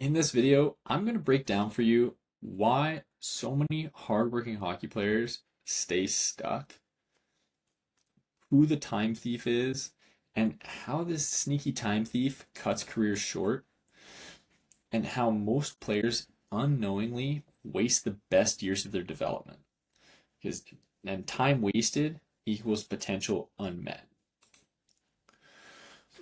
In this video, I'm going to break down for you why so many hardworking hockey players stay stuck, who the time thief is, and how this sneaky time thief cuts careers short, and how most players unknowingly waste the best years of their development. And time wasted equals potential unmet.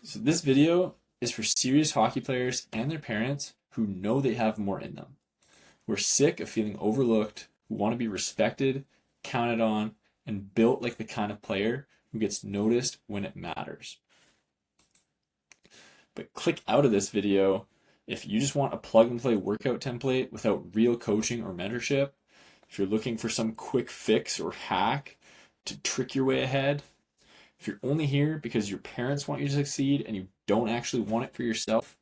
So this video is for serious hockey players and their parents who know they have more in them. We're sick of feeling overlooked, who want to be respected, counted on, and built like the kind of player who gets noticed when it matters. But click out of this video if you just want a plug-and-play workout template without real coaching or mentorship, if you're looking for some quick fix or hack to trick your way ahead, if you're only here because your parents want you to succeed and you don't actually want it for yourself,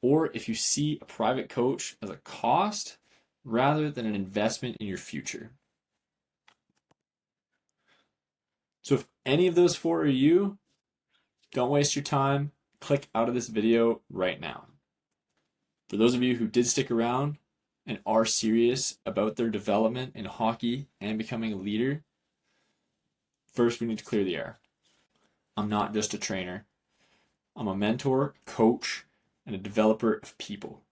or if you see a private coach as a cost rather than an investment in your future. So if any of those four are you, don't waste your time. Click out of this video right now. For those of you who did stick around and are serious about their development in hockey and becoming a leader, first we need to clear the air. I'm not just a trainer. I'm a mentor, coach, and a developer of people.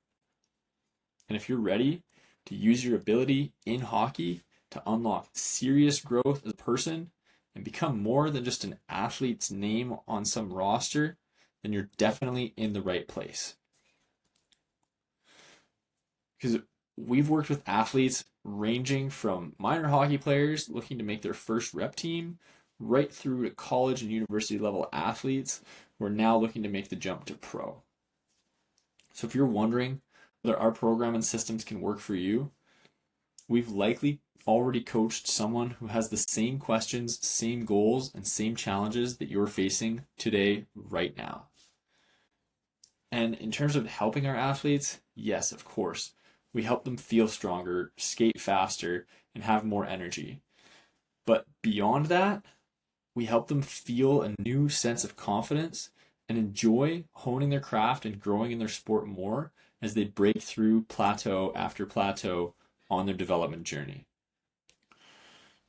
And if you're ready to use your ability in hockey to unlock serious growth as a person and become more than just an athlete's name on some roster, then you're definitely in the right place. Because we've worked with athletes ranging from minor hockey players looking to make their first rep team right through to college and university level athletes who are now looking to make the jump to pro. So if you're wondering whether our program and systems can work for you, we've likely already coached someone who has the same questions, same goals, and same challenges that you're facing today, right now. And in terms of helping our athletes, yes, of course, we help them feel stronger, skate faster, and have more energy. But beyond that, we help them feel a new sense of confidence and enjoy honing their craft and growing in their sport more as they break through plateau after plateau on their development journey.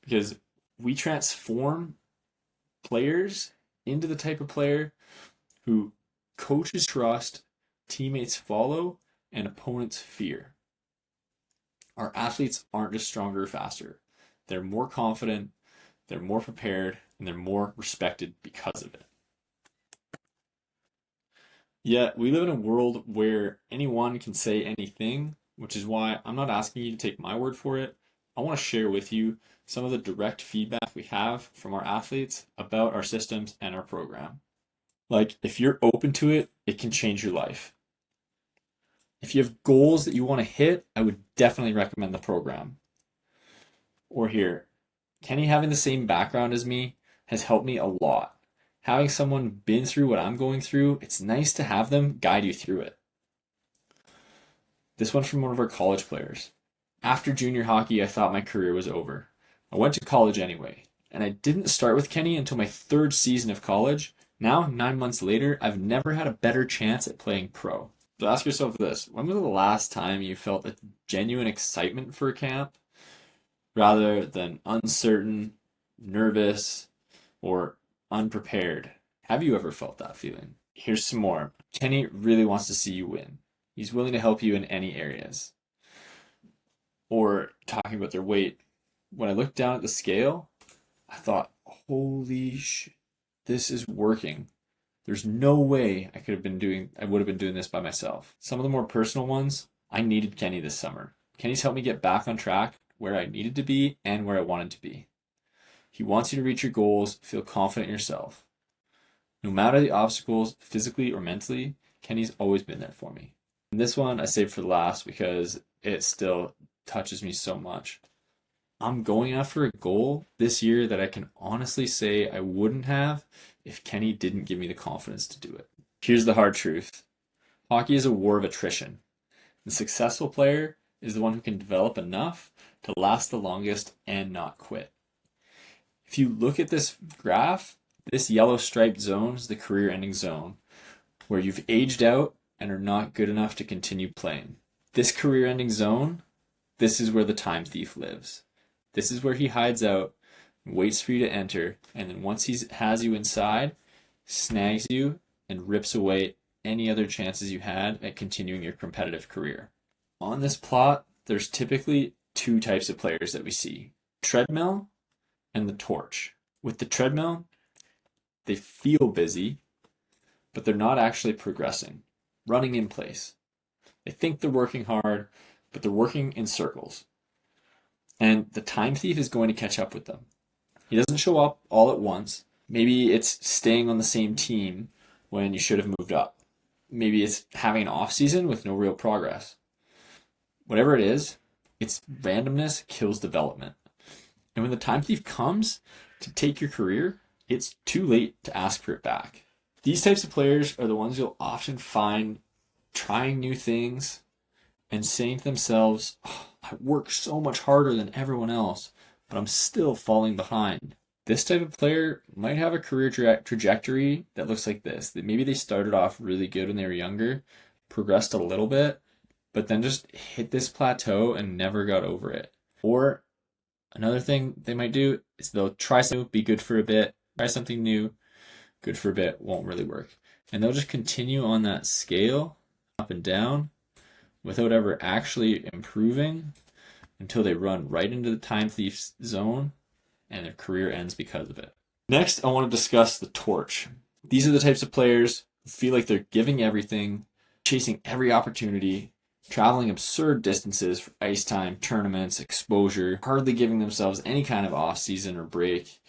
Because we transform players into the type of player who coaches trust, teammates follow, and opponents fear. Our athletes aren't just stronger or faster. They're more confident, they're more prepared, and they're more respected because of it. Yet we live in a world where anyone can say anything, which is why I'm not asking you to take my word for it. I want to share with you some of the direct feedback we have from our athletes about our systems and our program. Like, if you're open to it, it can change your life. If you have goals that you want to hit, I would definitely recommend the program. Or here, Kenny having the same background as me has helped me a lot. Having someone been through what I'm going through, it's nice to have them guide you through it. This one's from one of our college players. After junior hockey, I thought my career was over. I went to college anyway, and I didn't start with Kenny until my third season of college. Now, 9 months later, I've never had a better chance at playing pro. So ask yourself this: when was the last time you felt a genuine excitement for a camp rather than uncertain, nervous, or unprepared? Have you ever felt that feeling? Here's some more. Kenny really wants to see you win. He's willing to help you in any areas. Or talking about their weight. When I looked down at the scale, I thought, holy shit, this is working. There's no way I would have been doing this by myself. Some of the more personal ones, I needed Kenny this summer. Kenny's helped me get back on track where I needed to be and where I wanted to be. He wants you to reach your goals, feel confident in yourself. No matter the obstacles, physically or mentally, Kenny's always been there for me. And this one I saved for the last because it still touches me so much. I'm going after a goal this year that I can honestly say I wouldn't have if Kenny didn't give me the confidence to do it. Here's the hard truth. Hockey is a war of attrition. The successful player is the one who can develop enough to last the longest and not quit. If you look at this graph, this yellow striped zone is the career-ending zone, where you've aged out and are not good enough to continue playing. This career-ending zone, this is where the time thief lives. This is where he hides out, waits for you to enter, and then once he has you inside, snags you and rips away any other chances you had at continuing your competitive career. On this plot, there's typically two types of players that we see: treadmill and the torch. With the treadmill, they feel busy, but they're not actually progressing, running in place. They think they're working hard, but they're working in circles. And the time thief is going to catch up with them. He doesn't show up all at once. Maybe it's staying on the same team when you should have moved up. Maybe it's having an off season with no real progress. Whatever it is, its randomness kills development. And when the time thief comes to take your career, it's too late to ask for it back. These types of players are the ones you'll often find trying new things and saying to themselves, "Oh, I work so much harder than everyone else, but I'm still falling behind." This type of player might have a career trajectory that looks like this. That maybe they started off really good when they were younger, progressed a little bit, but then just hit this plateau and never got over it. Or another thing they might do is they'll try something, be good for a bit, try something new, good for a bit, won't really work. And they'll just continue on that scale, up and down, without ever actually improving until they run right into the time thief's zone and their career ends because of it. Next, I want to discuss the torch. These are the types of players who feel like they're giving everything, chasing every opportunity, traveling absurd distances for ice time, tournaments, exposure, hardly giving themselves any kind of off season or break.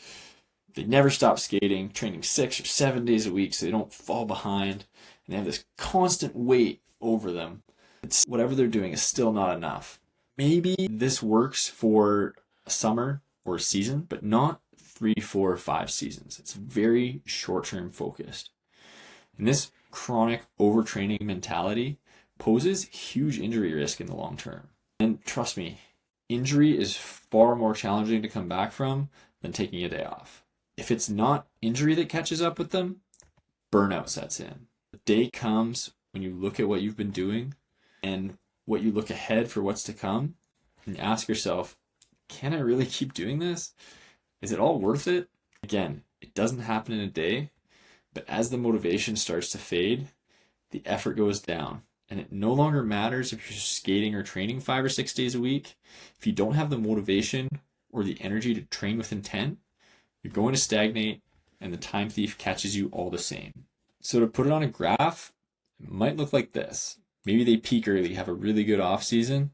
They never stop skating, training 6 or 7 days a week so they don't fall behind, and they have this constant weight over them. It's whatever they're doing is still not enough. Maybe this works for a summer or a season, but not 3, 4, 5 seasons. It's very short-term focused. And this chronic overtraining mentality poses huge injury risk in the long term. And trust me, injury is far more challenging to come back from than taking a day off. If it's not injury that catches up with them, burnout sets in. The day comes when you look at what you've been doing and what you look ahead for what's to come, and you ask yourself, can I really keep doing this? Is it all worth it? Again, it doesn't happen in a day, but as the motivation starts to fade, the effort goes down, and it no longer matters if you're skating or training 5 or 6 days a week. If you don't have the motivation or the energy to train with intent, you're going to stagnate, and the time thief catches you all the same. So to put it on a graph, it might look like this. Maybe they peak early, have a really good off season,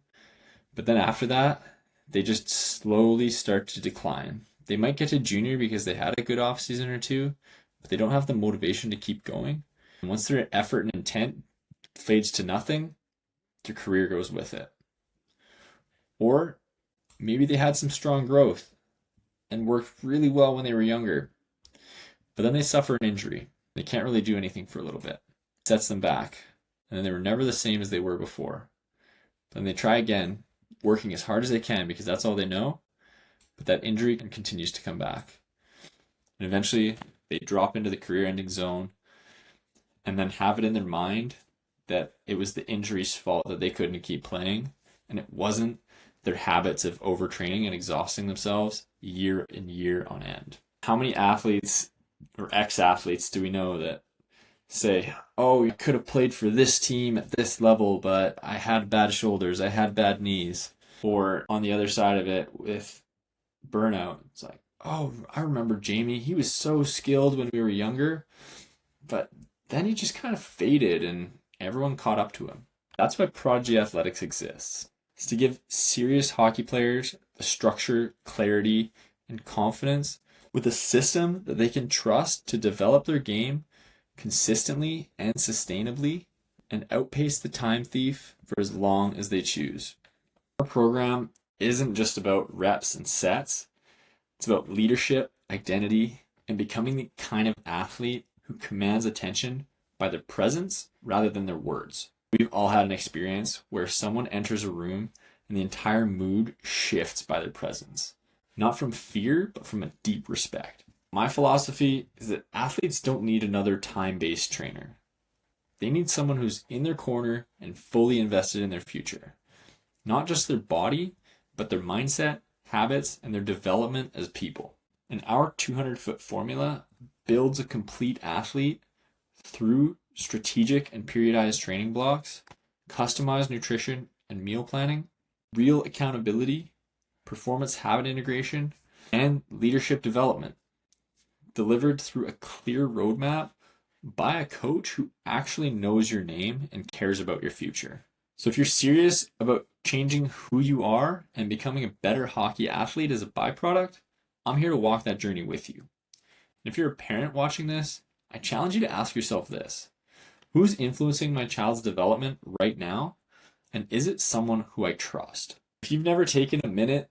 but then after that, they just slowly start to decline. They might get to junior because they had a good off season or two, but they don't have the motivation to keep going. And once their effort and intent fades to nothing, their career goes with it. Or maybe they had some strong growth and worked really well when they were younger, but then they suffer an injury. They can't really do anything for a little bit. It sets them back, and then they were never the same as they were before. Then they try again, working as hard as they can because that's all they know, but that injury continues to come back. And eventually they drop into the career-ending zone and then have it in their mind that it was the injury's fault that they couldn't keep playing, and it wasn't their habits of overtraining and exhausting themselves year and year on end. How many athletes or ex-athletes do we know that say, oh, I could have played for this team at this level, but I had bad shoulders, I had bad knees. Or on the other side of it with burnout, it's like, oh, I remember Jamie, he was so skilled when we were younger, but then he just kind of faded and everyone caught up to him. That's why Prodigy Athletics exists. It's to give serious hockey players the structure, clarity, and confidence with a system that they can trust to develop their game consistently and sustainably and outpace the time thief for as long as they choose. Our program isn't just about reps and sets. It's about leadership, identity, and becoming the kind of athlete who commands attention by their presence rather than their words. We've all had an experience where someone enters a room and the entire mood shifts by their presence. Not from fear, but from a deep respect. My philosophy is that athletes don't need another time-based trainer. They need someone who's in their corner and fully invested in their future. Not just their body, but their mindset, habits, and their development as people. And our 200-foot formula builds a complete athlete through strategic and periodized training blocks, customized nutrition and meal planning, real accountability, performance habit integration, and leadership development, delivered through a clear roadmap by a coach who actually knows your name and cares about your future. So if you're serious about changing who you are and becoming a better hockey athlete as a byproduct, I'm here to walk that journey with you. And if you're a parent watching this, I challenge you to ask yourself this: who's influencing my child's development right now? And is it someone who I trust? If you've never taken a minute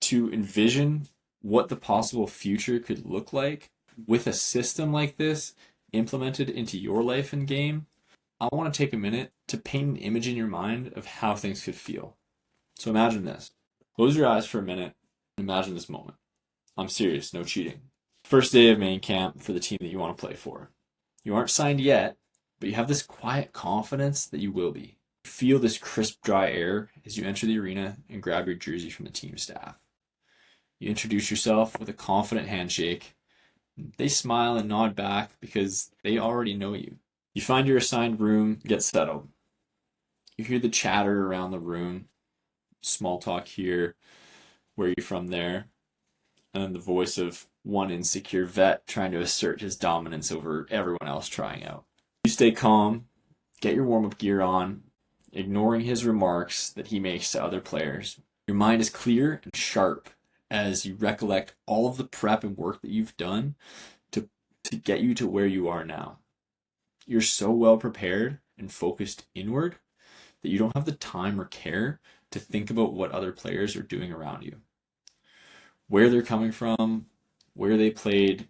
to envision what the possible future could look like with a system like this implemented into your life and game, I want to take a minute to paint an image in your mind of how things could feel. So imagine this. Close your eyes for a minute and imagine this moment. I'm serious, no cheating. First day of main camp for the team that you want to play for. You aren't signed yet, but you have this quiet confidence that you will be. You feel this crisp, dry air as you enter the arena and grab your jersey from the team staff. You introduce yourself with a confident handshake. They smile and nod back because they already know you. You find your assigned room, get settled. You hear the chatter around the room, small talk here, where are you from there, and then the voice of one insecure vet trying to assert his dominance over everyone else trying out. You stay calm, get your warm-up gear on, ignoring his remarks that he makes to other players. Your mind is clear and sharp as you recollect all of the prep and work that you've done to get you to where you are now. You're so well prepared and focused inward that you don't have the time or care to think about what other players are doing around you. Where they're coming from, where they played,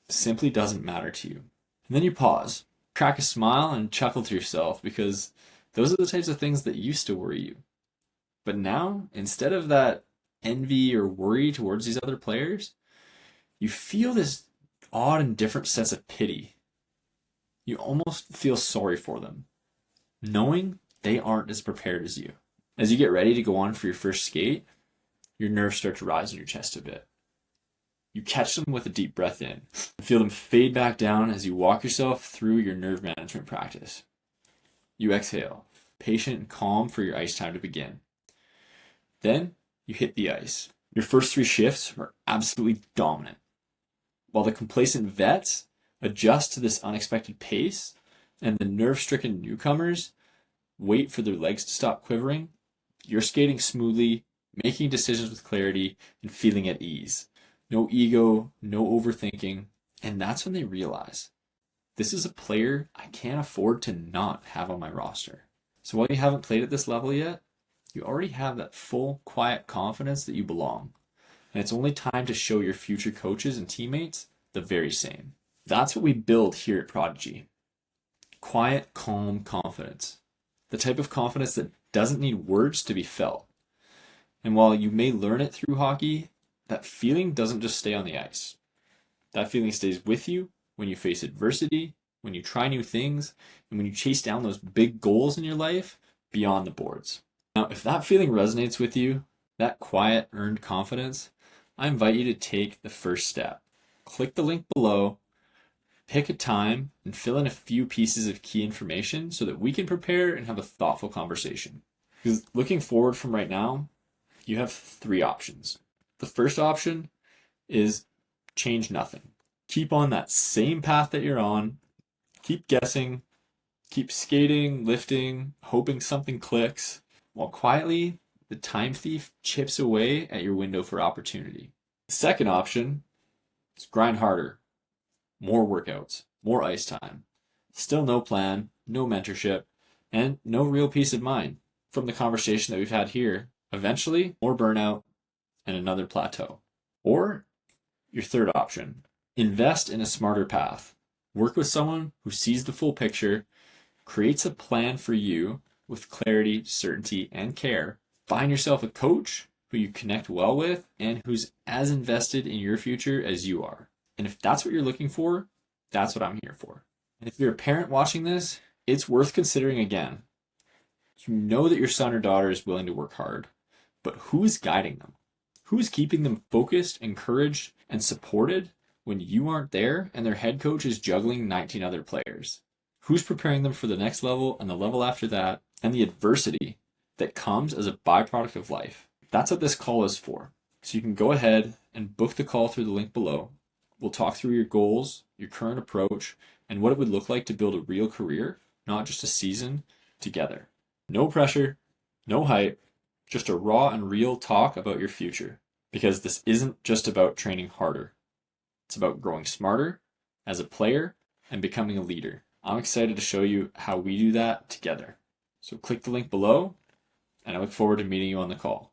simply doesn't matter to you. And then you pause, crack a smile, and chuckle to yourself because those are the types of things that used to worry you. But now, instead of that envy or worry towards these other players, you feel this odd and different sense of pity. You almost feel sorry for them, knowing they aren't as prepared as you. As you get ready to go on for your first skate, your nerves start to rise in your chest a bit. You catch them with a deep breath in, and feel them fade back down as you walk yourself through your nerve management practice. You exhale, patient and calm for your ice time to begin. Then you hit the ice. Your first 3 shifts are absolutely dominant. While the complacent vets adjust to this unexpected pace, and the nerve-stricken newcomers wait for their legs to stop quivering, you're skating smoothly, making decisions with clarity, and feeling at ease. No ego, no overthinking, and that's when they realize, this is a player I can't afford to not have on my roster. So while you haven't played at this level yet, you already have that full, quiet confidence that you belong. And it's only time to show your future coaches and teammates the very same. That's what we build here at Prodigy. Quiet, calm confidence. The type of confidence that doesn't need words to be felt. And while you may learn it through hockey, that feeling doesn't just stay on the ice. That feeling stays with you when you face adversity, when you try new things, and when you chase down those big goals in your life beyond the boards. Now, if that feeling resonates with you, that quiet, earned confidence, I invite you to take the first step. Click the link below, pick a time, and fill in a few pieces of key information so that we can prepare and have a thoughtful conversation. Because looking forward from right now, you have 3 options. The first option is change nothing. Keep on that same path that you're on. Keep guessing. Keep skating, lifting, hoping something clicks, while quietly the time thief chips away at your window for opportunity. The second option is grind harder. More workouts, more ice time. Still no plan, no mentorship, and no real peace of mind. From the conversation that we've had here, eventually more burnout and another plateau. Or your third option, invest in a smarter path. Work with someone who sees the full picture, creates a plan for you with clarity, certainty, and care. Find yourself a coach who you connect well with and who's as invested in your future as you are. And if that's what you're looking for, that's what I'm here for. And if you're a parent watching this, it's worth considering again. You know that your son or daughter is willing to work hard, but who is guiding them? Who is keeping them focused, encouraged, and supported when you aren't there and their head coach is juggling 19 other players? Who's preparing them for the next level and the level after that and the adversity that comes as a byproduct of life? That's what this call is for. So you can go ahead and book the call through the link below. We'll talk through your goals, your current approach, and what it would look like to build a real career, not just a season, together. No pressure, no hype, just a raw and real talk about your future. Because this isn't just about training harder. It's about growing smarter as a player and becoming a leader. I'm excited to show you how we do that together. So click the link below, and I look forward to meeting you on the call.